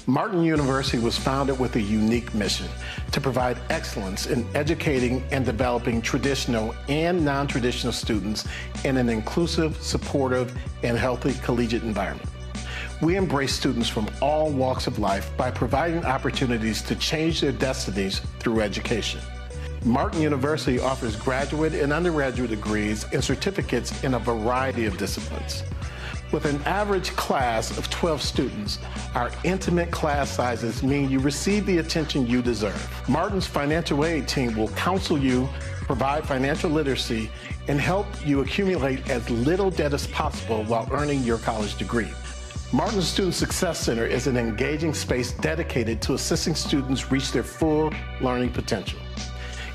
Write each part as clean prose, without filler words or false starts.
Martin University was founded with a unique mission to provide excellence in educating and developing traditional and non-traditional students in an inclusive, supportive, and healthy collegiate environment. We embrace students from all walks of life by providing opportunities to change their destinies through education. Martin University offers graduate and undergraduate degrees and certificates in a variety of disciplines. With an average class of 12 students, our intimate class sizes mean you receive the attention you deserve. Martin's financial aid team will counsel you, provide financial literacy, and help you accumulate as little debt as possible while earning your college degree. Martin's Student Success Center is an engaging space dedicated to assisting students reach their full learning potential.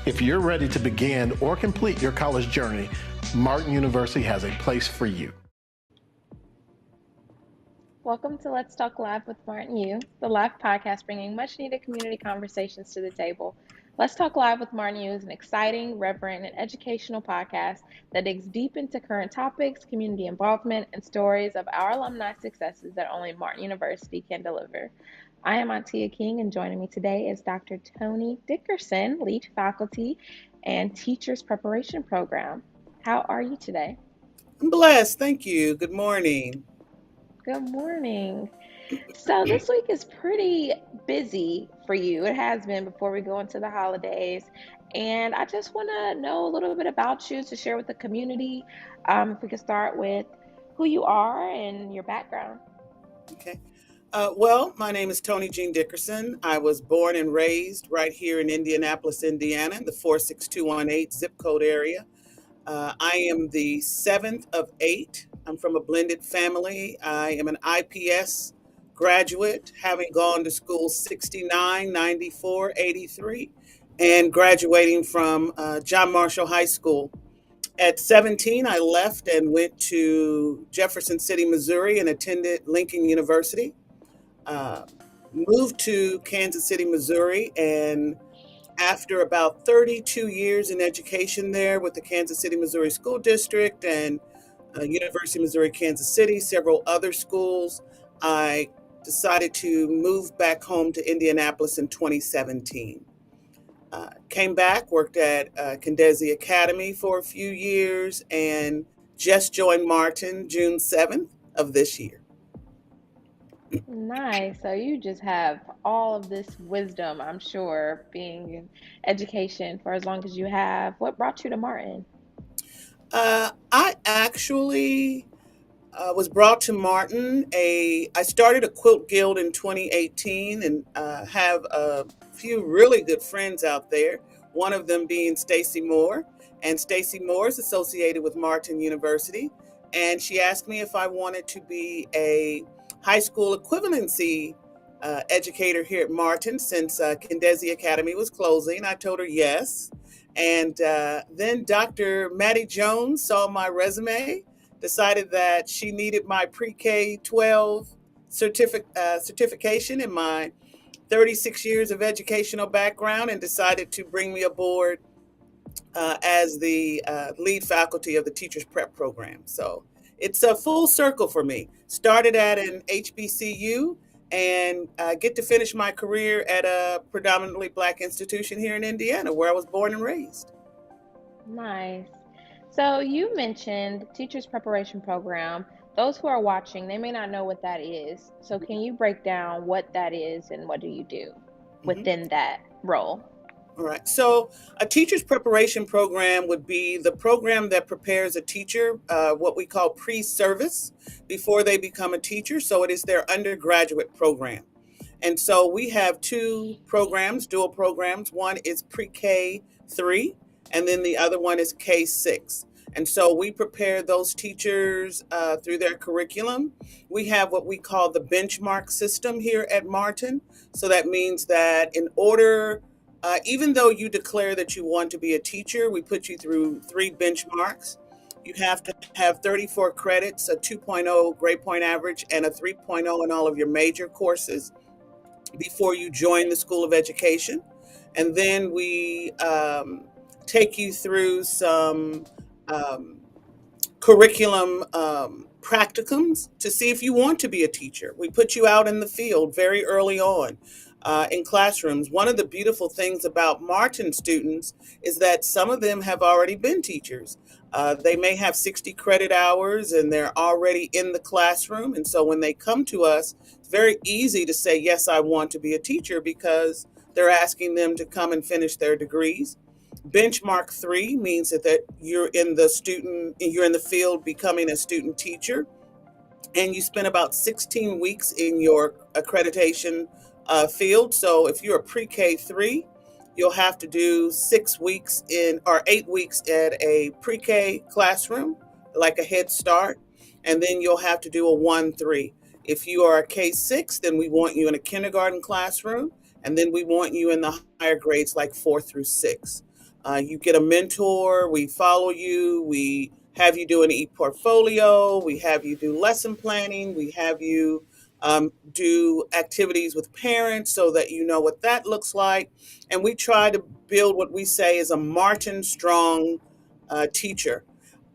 If you're ready to begin or complete your college journey, Martin University has a place for you. Welcome to Let's Talk Live with Martin U, the live podcast bringing much-needed community conversations to the table. Let's Talk Live with Martin U is an exciting, reverent, and educational podcast that digs deep into current topics, community involvement, and stories of our alumni successes that only Martin University can deliver. I am Antia King, and joining me today is Dr. Tony Dickerson, lead faculty and Teachers Preparation Program. How are you today? I'm blessed, thank you. Good morning. Good morning. So this week is pretty busy for you. It has been before we go into the holidays. And I just want to know a little bit about you to share with the community. If we could start with who you are and your background. Okay. Well, my name is Tony Jean Dickerson. I was born and raised right here in Indianapolis, Indiana, in the 46218 zip code area. I am the seventh of eight. I'm from a blended family. I am an IPS graduate, having gone to school 69, 94, 83, and graduating from John Marshall High School. At 17, I left and went to Jefferson City, Missouri, and attended Lincoln University. Moved to Kansas City, Missouri, and after about 32 years in education there with the Kansas City, Missouri School District and University of Missouri, Kansas City, several other schools, I decided to move back home to Indianapolis in 2017. Came back, worked at Kendesi Academy for a few years, and just joined Martin June 7th of this year. Nice. So you just have all of this wisdom, I'm sure, being in education for as long as you have. What brought you to Martin? I actually was brought to Martin. I started a quilt guild in 2018 and have a few really good friends out there, one of them being Stacy Moore. And Stacy Moore is associated with Martin University. And she asked me if I wanted to be a high school equivalency educator here at Martin since Kendesi Academy was closing. I told her yes. And then Dr. Maddie Jones saw my resume, decided that she needed my pre-K-12 certification in my 36 years of educational background, and decided to bring me aboard as the lead faculty of the Teachers Prep program. So it's a full circle for me. Started at an HBCU and get to finish my career at a predominantly Black institution here in Indiana, where I was born and raised. Nice. So you mentioned Teachers Preparation Program. Those who are watching, they may not know what that is. So can you break down what that is and what do you do within that role? All right. So a teacher's preparation program would be the program that prepares a teacher, what we call pre-service, before they become a teacher. So it is their undergraduate program. And so we have two programs, dual programs. One is pre-K-3, and then the other one is K-6. And so we prepare those teachers through their curriculum. We have what we call the benchmark system here at Martin. So that means that in order even though you declare that you want to be a teacher, we put you through 3 benchmarks. You have to have 34 credits, a 2.0 grade point average, and a 3.0 in all of your major courses before you join the School of Education. And then we take you through some curriculum practicums to see if you want to be a teacher. We put you out in the field very early on in classrooms. One of the beautiful things about Martin students is that some of them have already been teachers. They may have 60 credit hours and they're already in the classroom. And so when they come to us, it's very easy to say, yes, I want to be a teacher because they're asking them to come and finish their degrees. Benchmark 3 means that you're in the field becoming a student teacher, and you spend about 16 weeks in your accreditation field. So if you're a pre-K 3, you'll have to do 6 weeks or 8 weeks at a pre-K classroom, like a Head Start, and then you'll have to do a 1-3. If you are a K 6, then we want you in a kindergarten classroom, and then we want you in the higher grades like 4 through 6. You get a mentor, we follow you, we have you do an e-portfolio, we have you do lesson planning, we have you do activities with parents so that you know what that looks like. And we try to build what we say is a Martin Strong teacher.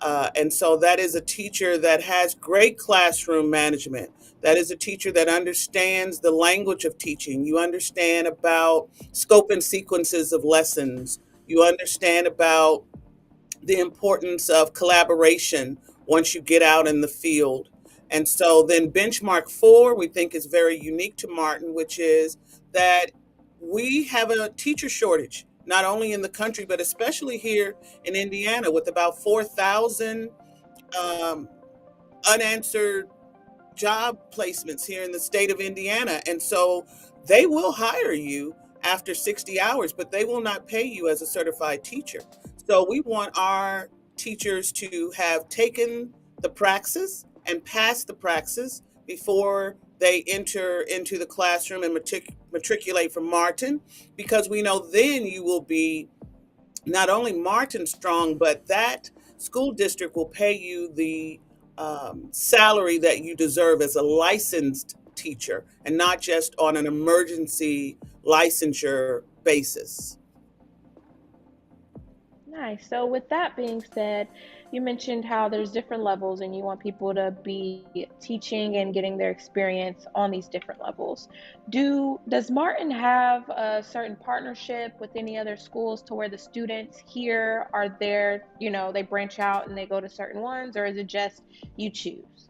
And so that is a teacher that has great classroom management. That is a teacher that understands the language of teaching. You understand about scope and sequences of lessons. You understand about the importance of collaboration once you get out in the field. And so then benchmark 4, we think is very unique to Martin, which is that we have a teacher shortage, not only in the country, but especially here in Indiana, with about 4,000 um, unanswered job placements here in the state of Indiana. And so they will hire you after 60 hours, but they will not pay you as a certified teacher. So we want our teachers to have taken the praxis and passed the praxis before they enter into the classroom and matriculate from Martin, because we know then you will be not only Martin Strong, but that school district will pay you the salary that you deserve as a licensed teacher and not just on an emergency licensure basis. Nice. So, with that being said, you mentioned how there's different levels and you want people to be teaching and getting their experience on these different levels. Does Martin have a certain partnership with any other schools to where the students here are there, they branch out and they go to certain ones, or is it just you choose?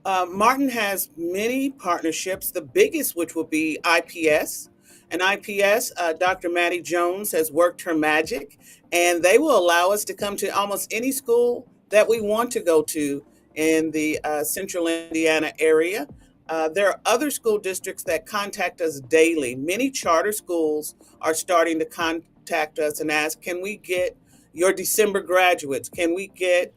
Martin has many partnerships, the biggest which will be IPS. And IPS, Dr. Maddie Jones has worked her magic, and they will allow us to come to almost any school that we want to go to in the central Indiana area. There are other school districts that contact us daily. Many charter schools are starting to contact us and ask, can we get your December graduates? Can we get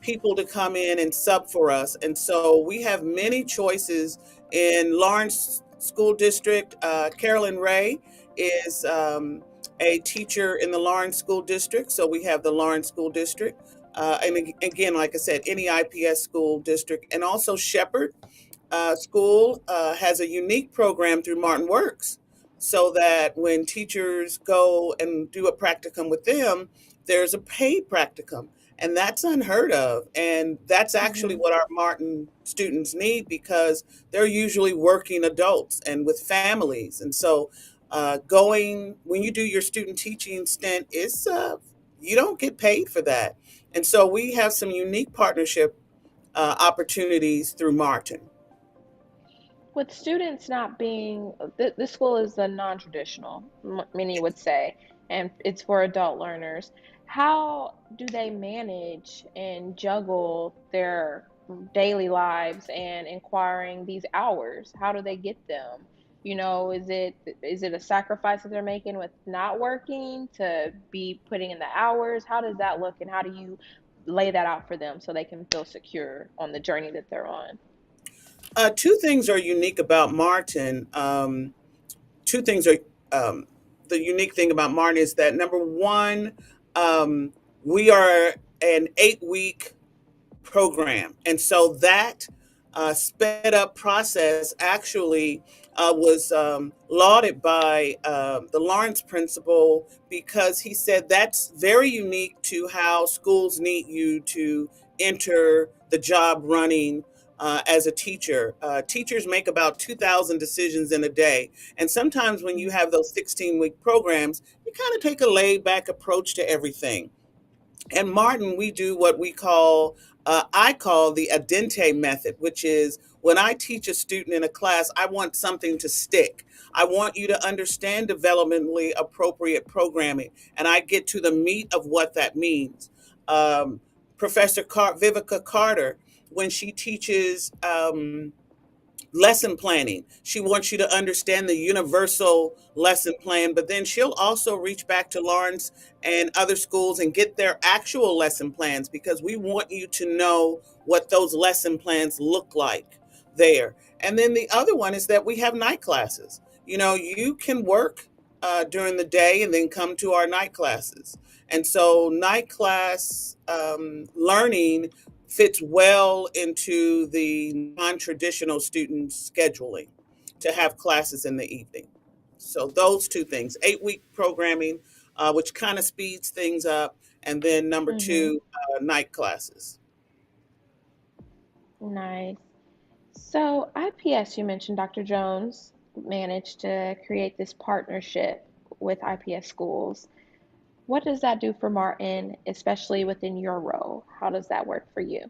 people to come in and sub for us? And so we have many choices in Lawrence School District. Carolyn Ray is a teacher in the Lawrence School District, so we have the Lawrence School District. And again, like I said, any IPS school district, and also Shepherd School has a unique program through Martin Works, so that when teachers go and do a practicum with them, there's a paid practicum. And that's unheard of. And that's actually Hmm. what our Martin students need, because they're usually working adults and with families. And so when you do your student teaching stint, you don't get paid for that. And so we have some unique partnership opportunities through Martin. With students not being, this school is a non-traditional, many would say, and it's for adult learners. How do they manage and juggle their daily lives and inquiring these hours? How do they get them? Is it a sacrifice that they're making with not working to be putting in the hours? How does that look, and how do you lay that out for them so they can feel secure on the journey that they're on? Two things are unique about Martin. Two things are The unique thing about Martin is that, number one, we are an 8-week program, and so that sped up process actually was lauded by the Lawrence principal because he said that's very unique to how schools need you to enter the job running as a teacher. Teachers make about 2,000 decisions in a day. And sometimes when you have those 16-week programs, you kind of take a laid back approach to everything. And Martin, we do what I call the Adente method, which is when I teach a student in a class, I want something to stick. I want you to understand developmentally appropriate programming, and I get to the meat of what that means. Um, Vivica Carter, when she teaches lesson planning. She wants you to understand the universal lesson plan, but then she'll also reach back to Lawrence and other schools and get their actual lesson plans because we want you to know what those lesson plans look like there. And then the other one is that we have night classes. You know, you can work during the day and then come to our night classes. And so night class learning fits well into the non-traditional student scheduling to have classes in the evening. So those two things, 8-week programming, which kind of speeds things up, and then number Mm-hmm. two, night classes. Nice. So, IPS, you mentioned Dr. Jones managed to create this partnership with IPS schools. What does that do for Martin, especially within your role? How does that work for you?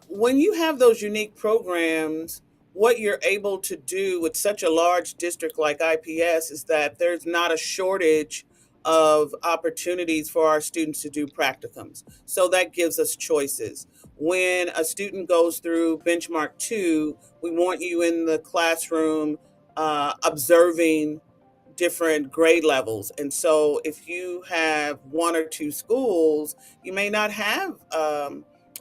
When you have those unique programs, what you're able to do with such a large district like IPS is that there's not a shortage of opportunities for our students to do practicums. So that gives us choices. When a student goes through benchmark 2, we want you in the classroom observing different grade levels. And so if you have one or two schools, you may not have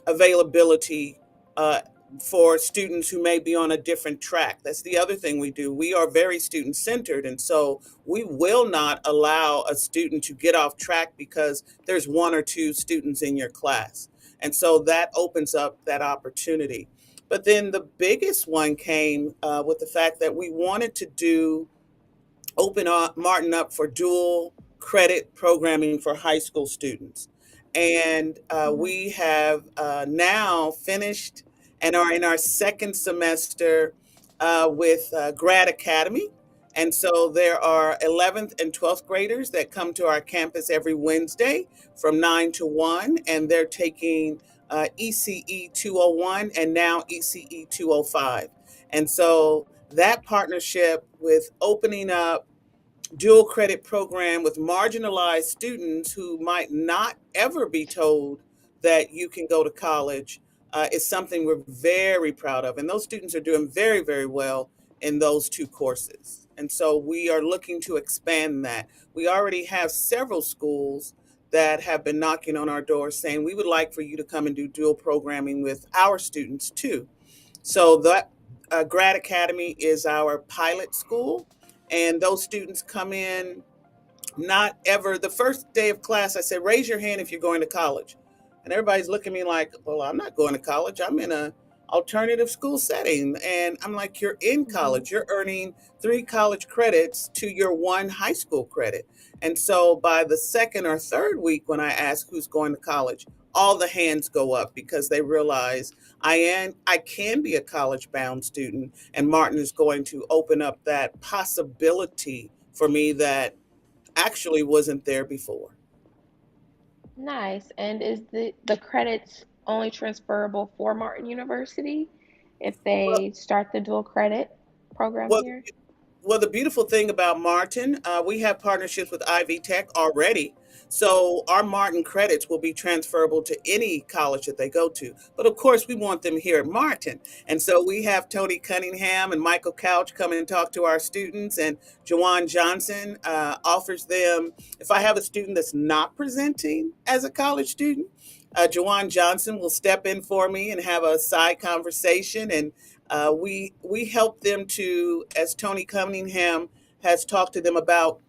availability uh, for students who may be on a different track. That's the other thing we do. We are very student centered. And so we will not allow a student to get off track because there's one or two students in your class. And so that opens up that opportunity. But then the biggest one came with the fact that we wanted to open up Martin up for dual credit programming for high school students. And Mhm. we have now finished and are in our second semester with Grad Academy. And so there are 11th and 12th graders that come to our campus every Wednesday from 9 to 1, and they're taking ECE 201 and now ECE 205. And so that partnership with opening up dual credit program with marginalized students who might not ever be told that you can go to college is something we're very proud of. And those students are doing very, very well in those two courses. And so we are looking to expand that. We already have several schools that have been knocking on our doors saying we would like for you to come and do dual programming with our students too. So that Grad Academy is our pilot school, and those students come in not ever the first day of class. I said, raise your hand if you're going to college, and everybody's looking at me like, well, I'm not going to college. I'm in a alternative school setting. And I'm like, you're in Mhm. college. You're earning 3 college credits to your 1 high school credit. And so by the second or third week, when I ask who's going to college, all the hands go up because they realize I can be a college bound student, and Martin is going to open up that possibility for me that actually wasn't there before. Nice. And is the credits only transferable for Martin University if Well, they start the dual credit program well, here? Well, the beautiful thing about Martin, we have partnerships with Ivy Tech already. So our Martin credits will be transferable to any college that they go to. But of course, we want them here at Martin. And so we have Tony Cunningham and Michael Couch come and talk to our students. And Jawan Johnson offers them, if I have a student that's not presenting as a college student, Jawan Johnson will step in for me and have a side conversation, and we help them to, as Tony Cunningham has talked to them about,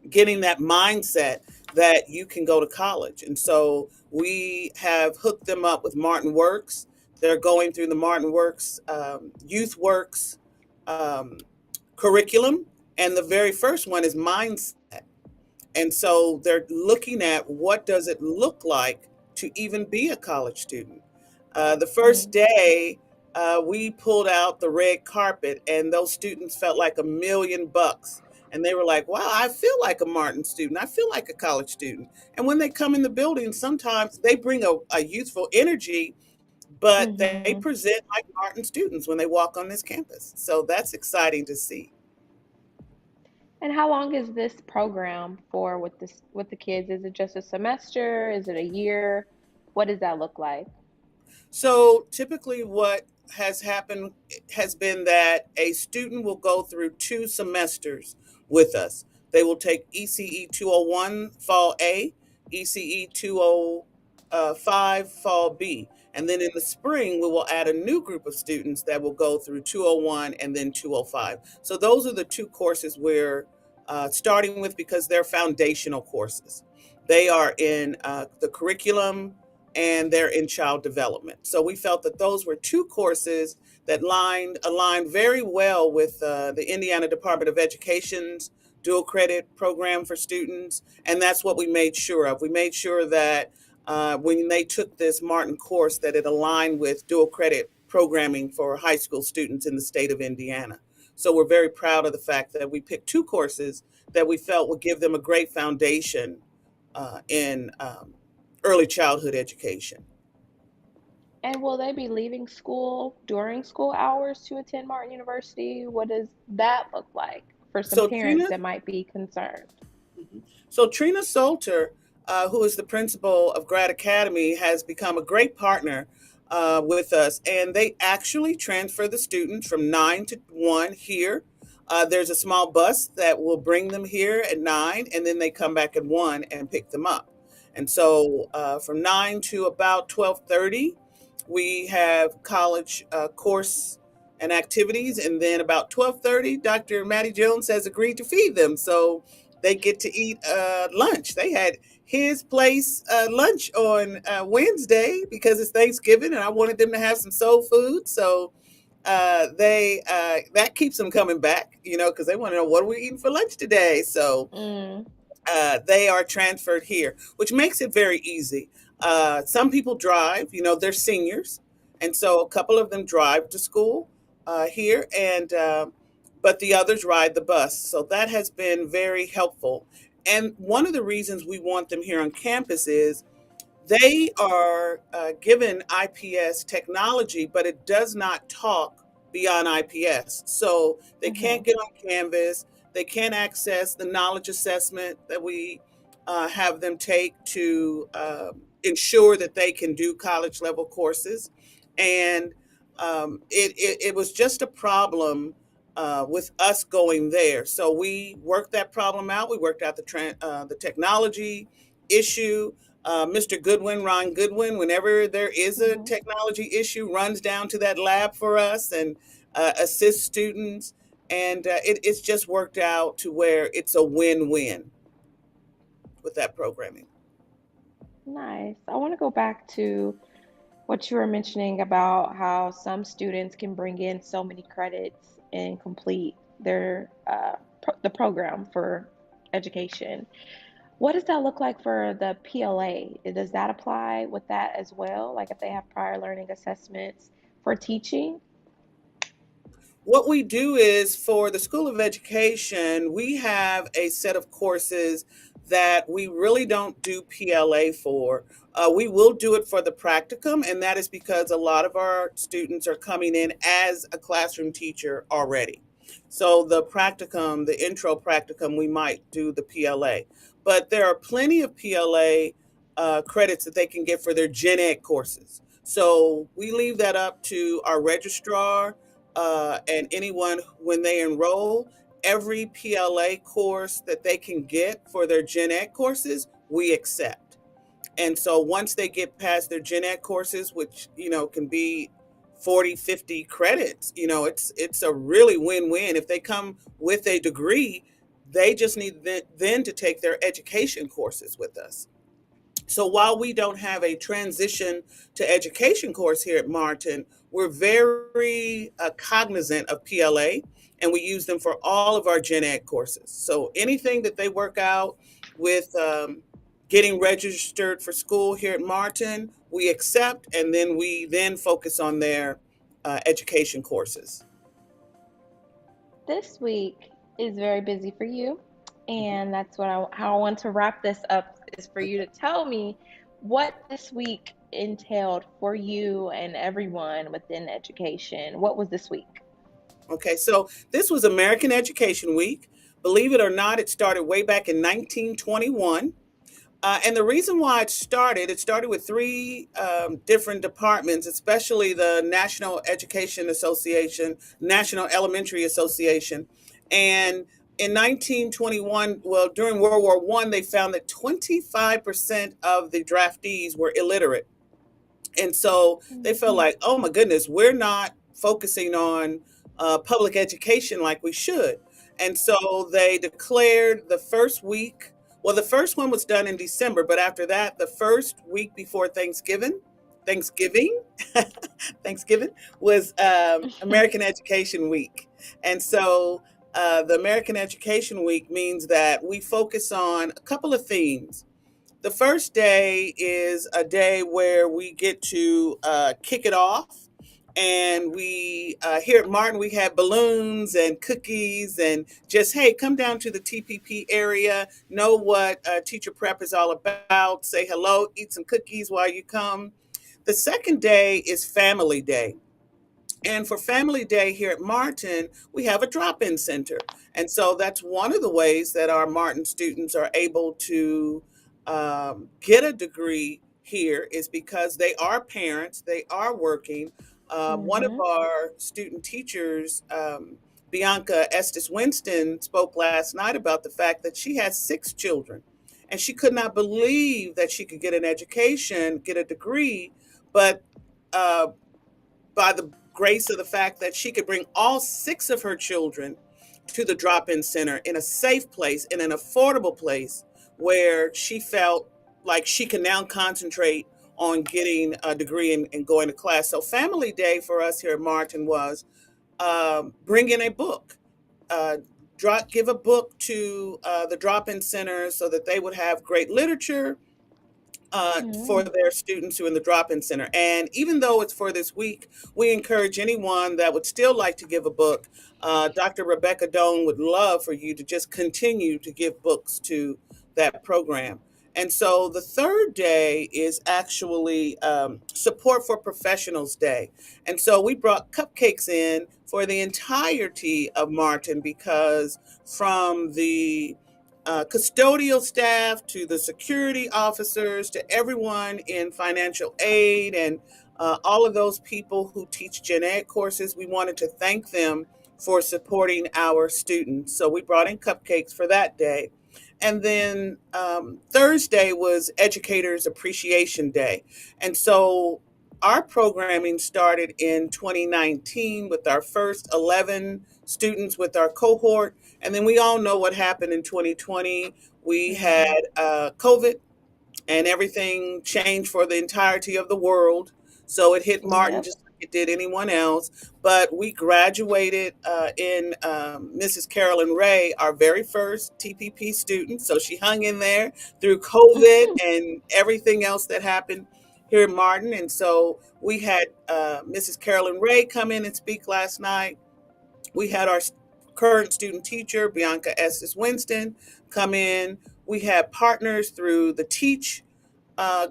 getting that mindset that you can go to college. And so we have hooked them up with Martin Works. They're going through the Martin Works, Youth Works um, curriculum. And the very first one is mindset. And so they're looking at what does it look like to even be a college student. The first Mm. day, we pulled out the red carpet, and those students felt like $1,000,000. And they were like, wow, I feel like a Martin student. I feel like a college student. And when they come in the building, sometimes they bring a youthful energy, but they Hmm. present like Martin students when they walk on this campus. So that's exciting to see. And how long is this program for with the kids? Is it just a semester? Is it a year? What does that look like? So typically, what has happened has been that a student will go through 2 semesters with us. They will take ECE 201 Fall A, ECE 205 Fall B. And then in the spring, we will add a new group of students that will go through 201 and then 205. So those are the 2 courses we're starting with because they're foundational courses. They are in the curriculum and they're in child development. So we felt that those were 2 courses that aligned very well with the Indiana Department of Education's dual credit program for students, and that's what we made sure of. We made sure that when they took this Martin course, that it aligned with dual credit programming for high school students in the state of Indiana. So we're very proud of the fact that we picked 2 courses that we felt would give them a great foundation in early childhood education. And will they be leaving school during school hours to attend Martin University? What does that look like for some So parents Trina, that might be concerned? Mhm. So Trina Salter, who is the principal of Grad Academy, has become a great partner with us, and they actually transfer the students from 9 to 1 here. There's a small bus that will bring them here at 9, and then they come back at 1 and pick them up. And so from 9 to about 12:30, we have college course and activities, and then about 12:30, Dr. Maddie Jones has agreed to feed them. So they get to eat lunch. They had his place lunch on Wednesday because it's Thanksgiving, and I wanted them to have some soul food. So they that keeps them coming back, because they want to know what are we eating for lunch today. So Mm. they are transferred here, which makes it very easy. Some people drive, they're seniors, and so a couple of them drive to school here, and but the others ride the bus. So that has been very helpful. And one of the reasons we want them here on campus is they are given IPS technology, but it does not talk beyond IPS. So they can't Mhm. get on Canvas. They can't access the knowledge assessment that we have them take to ensure that they can do college level courses. And it was just a problem with us going there. So we worked that problem out. We worked out the technology issue. Mr. Goodwin, Ron Goodwin, whenever there is a Mhm. technology issue, runs down to that lab for us and assists students. And it's just worked out to where it's a win-win with that programming. Nice. I want to go back to what you were mentioning about how some students can bring in so many credits and complete the program for education. What does that look like for the PLA? Does that apply with that as well? Like if they have prior learning assessments for teaching? What we do is for the School of Education, we have a set of courses that we really don't do PLA for. We will do it for the practicum, and that is because a lot of our students are coming in as a classroom teacher already. So the practicum, the intro practicum, we might do the PLA. But there are plenty of PLA credits that they can get for their gen ed courses. So we leave that up to our registrar and anyone when they enroll. Every PLA course that they can get for their gen ed courses, we accept. And so once they get past their gen ed courses, which can be 40, 50 credits, it's a really win-win. If they come with a degree, they just need then to take their education courses with us. So while we don't have a transition to education course here at Martin, we're very cognizant of PLA, and we use them for all of our gen ed courses. So anything that they work out with getting registered for school here at Martin, we accept, and then we then focus on their education courses. This week is very busy for you, and that's how I want to wrap this up is for you to tell me what this week entailed for you and everyone within education. What was this week? Okay, so this was American Education Week. Believe it or not, it started way back in 1921. And the reason why it started with three different departments, especially the National Education Association, National Elementary Association. And in 1921, well, during World War I, they found that 25% of the draftees were illiterate. And so they felt Mhm. like, oh my goodness, we're not focusing on public education like we should. And so they declared the first week, well, the first one was done in December, but after that, the first week before Thanksgiving, Thanksgiving was American Education Week. And so the American Education Week means that we focus on a couple of themes. The first day is a day where we get to kick it off. And we, here at Martin, we had balloons and cookies and just, hey, come down to the TPP area, know what teacher prep is all about, say hello, eat some cookies while you come. The second day is Family Day. And for Family Day here at Martin, we have a drop in center. And so that's one of the ways that our Martin students are able to get a degree here is because they are parents, they are working. One of Mhm. our student teachers, Bianca Estes Winston, spoke last night about the fact that she has 6 children. And she could not believe that she could get an education, get a degree, but uh, by the grace of the fact that she could bring all 6 of her children to the drop-in center in a safe place, in an affordable place where she felt like she can now concentrate on getting a degree and going to class. So Family Day for us here at Martin was bring in a book, uh, give a book to the drop-in center so that they would have great literature for Mm. their students who are in the drop-in center. And even though it's for this week, we encourage anyone that would still like to give a book. Dr. Rebecca Doan would love for you to just continue to give books to that program. And so the third day is actually Support for Professionals Day. And so we brought cupcakes in for the entirety of Martin because from the custodial staff to the security officers to everyone in financial aid and all of those people who teach gen ed courses. We wanted to thank them for supporting our students. So we brought in cupcakes for that day. And then Thursday was Educators Appreciation Day. And so our programming started in 2019 with our first 11 students with our cohort. And then we all know what happened in 2020. We had Mhm. COVID, and everything changed for the entirety of the world. So it hit Martin Yep. just like it did anyone else. But we graduated in Mrs. Carolyn Ray, our very first TPP student. So she hung in there through COVID and everything else that happened here in Martin. And so we had Mrs. Carolyn Ray come in and speak last night. We had our current student teacher, Bianca Estes Winston, come in. We had partners through the Teach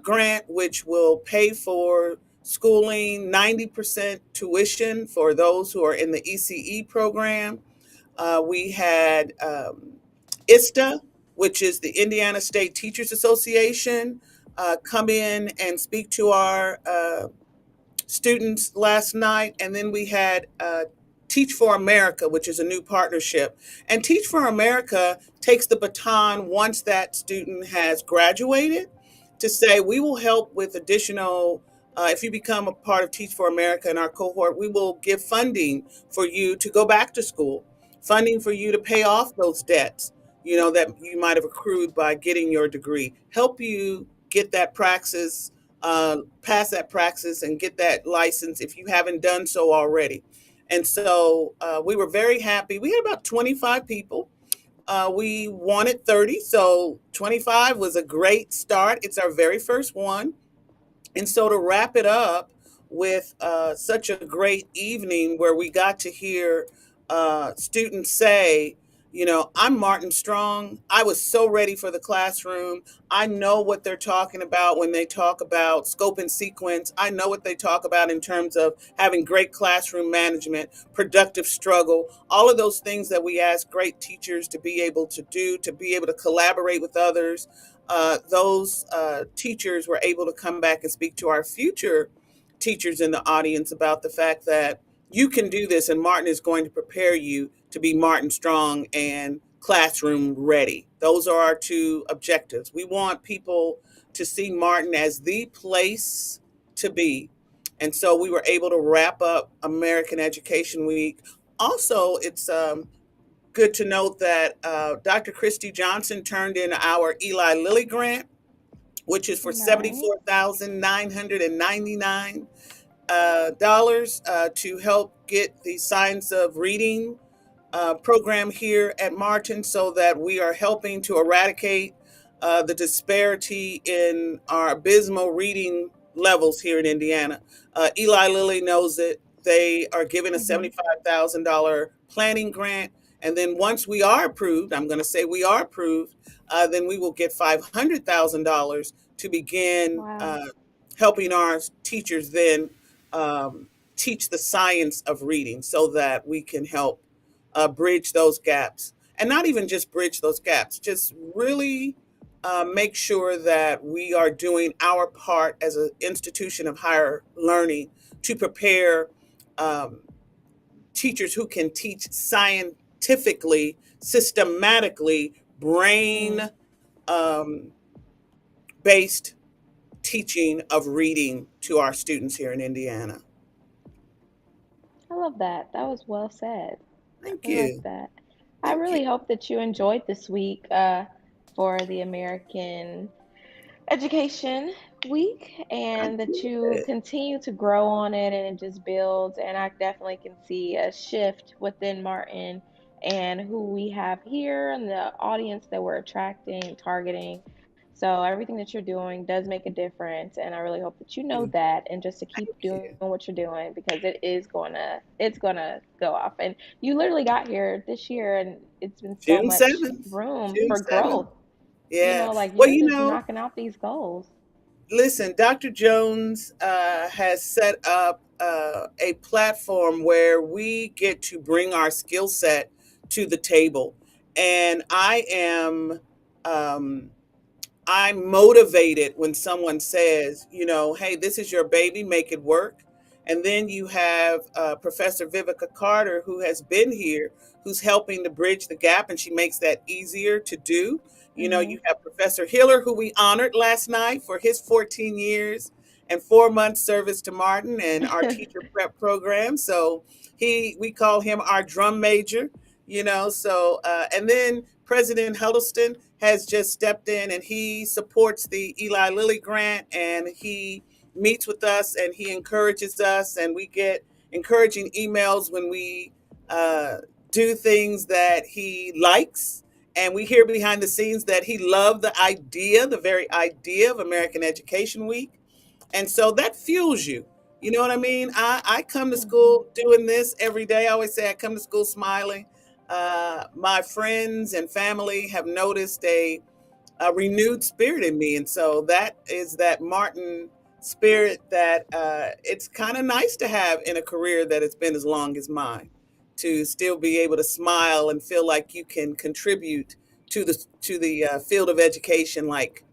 grant, which will pay for schooling, 90% tuition for those who are in the ECE program. We had ISTA, which is the Indiana State Teachers Association, come in and speak to our students last night. And then we had Teach for America, which is a new partnership. And Teach for America takes the baton once that student has graduated to say, we will help with additional, if you become a part of Teach for America in our cohort, we will give funding for you to go back to school, funding for you to pay off those debts, that you might have accrued by getting your degree, help you get that praxis, pass that praxis, and get that license if you haven't done so already. And so we were very happy. We had about 25 people. We wanted 30, so 25 was a great start. It's our very first one. And so to wrap it up with such a great evening where we got to hear students say, I'm Martin Strong. I was so ready for the classroom. I know what they're talking about when they talk about scope and sequence. I know what they talk about in terms of having great classroom management, productive struggle, all of those things that we ask great teachers to be able to do, to be able to collaborate with others. Those teachers were able to come back and speak to our future teachers in the audience about the fact that you can do this, and Martin is going to prepare you to be Martin Strong and classroom ready. Those are our two objectives. We want people to see Martin as the place to be. And so we were able to wrap up American Education Week. Also, it's good to note that Dr. Christy Johnson turned in our Eli Lilly grant, which is for Nice. $74,999 to help get the Science of Reading program here at Martin, so that we are helping to eradicate the disparity in our abysmal reading levels here in Indiana. Eli Lilly knows that they are giving a Hmm. $75,000 planning grant. And then once we are approved, I'm going to say we are approved, then we will get $500,000 to begin Wow. helping our teachers then um, teach the science of reading so that we can help bridge those gaps. And not even just bridge those gaps, just really make sure that we are doing our part as an institution of higher learning to prepare um, teachers who can teach scientifically, systematically, brain Mm. um, based teaching of reading to our students here in Indiana. I love that. That was well said. I Thank really like you. that. I Thank you. really hope that you enjoyed this week for the American Education Week I and that you did. continue to grow on it and it just builds. And I definitely can see a shift within Martin and who we have here and the audience that we're attracting, targeting. So everything that you're doing does make a difference. And I really hope that you know that and just to keep Thank doing you. what you're doing because it's gonna go off. And you literally got here this year and it's been so June much 7th. room June for 7th. growth. Yeah. Like Well, you're just knocking out these goals. listen, Dr. Jones has set up a platform where we get to bring our skill set to the table. And um, I'm motivated when someone says, hey, this is your baby, make it work. And then you have Professor Vivica Carter, who has been here, who's helping to bridge the gap, and she makes that easier to do. Hmm. You have Professor Hiller, who we honored last night for his 14 years and 4 months service to Martin and our teacher prep program. So we call him our drum major, and then President Huddleston has just stepped in and he supports the Eli Lilly grant, and he meets with us and he encourages us, and we get encouraging emails when we uh, do things that he likes. And we hear behind the scenes that he loved the very idea of American Education Week. And so that fuels you. You know what I mean? I come to Hmm. school doing this every day. I always say I come to school smiling. My friends and family have noticed a renewed spirit in me. And so that is that Martin spirit that it's kind of nice to have in a career that has been as long as mine, to still be able to smile and feel like you can contribute to the field of education like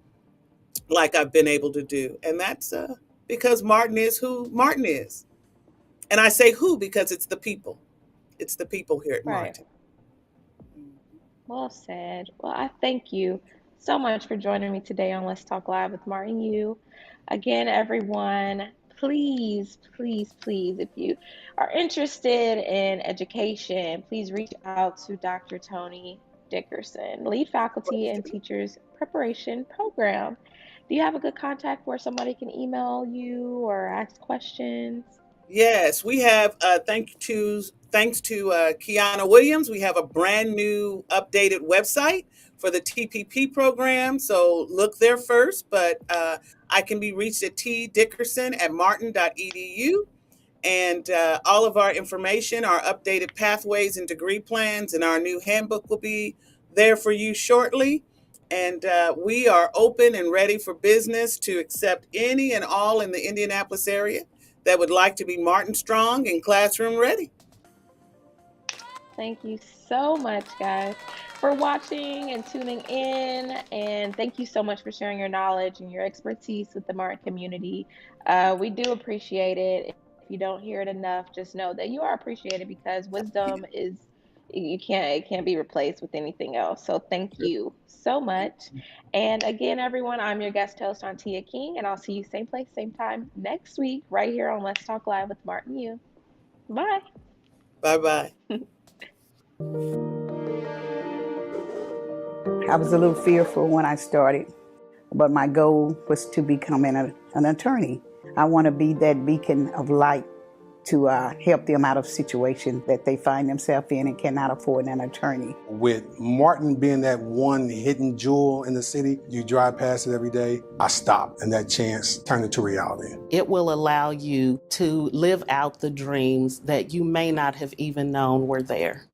I've been able to do. And that's because Martin is who Martin is. And I say who because it's the people. It's the people here at Right. Martin. Well said. Well, I thank you so much for joining me today on Let's Talk Live with Martin You. Again, everyone, please, please, please, if you are interested in education, please reach out to Dr. Tony Dickerson, lead faculty and teachers preparation program. Do you have a good contact where somebody can email you or ask questions? Yes, we have. Thanks to Kiana Williams, we have a brand new updated website for the TPP program. So look there first. But I can be reached at tdickerson@martin.edu. And all of our information, our updated pathways and degree plans, and our new handbook will be there for you shortly. And we are open and ready for business to accept any and all in the Indianapolis area that would like to be Martin Strong and classroom ready. Thank you so much, guys, for watching and tuning in. And thank you so much for sharing your knowledge and your expertise with the Martin community. We do appreciate it. If you don't hear it enough, just know that you are appreciated because wisdom is it can't be replaced with anything else. So thank you so much. And again, everyone, I'm your guest host, Antia King, and I'll see you same place, same time next week, right here on Let's Talk Live with Martin U. Bye. Bye bye. I was a little fearful when I started, but my goal was to become an attorney. I want to be that beacon of light to help them out of situations that they find themselves in and cannot afford an attorney. With Martin being that one hidden jewel in the city, you drive past it every day, I stopped, and that chance turned into reality. It will allow you to live out the dreams that you may not have even known were there.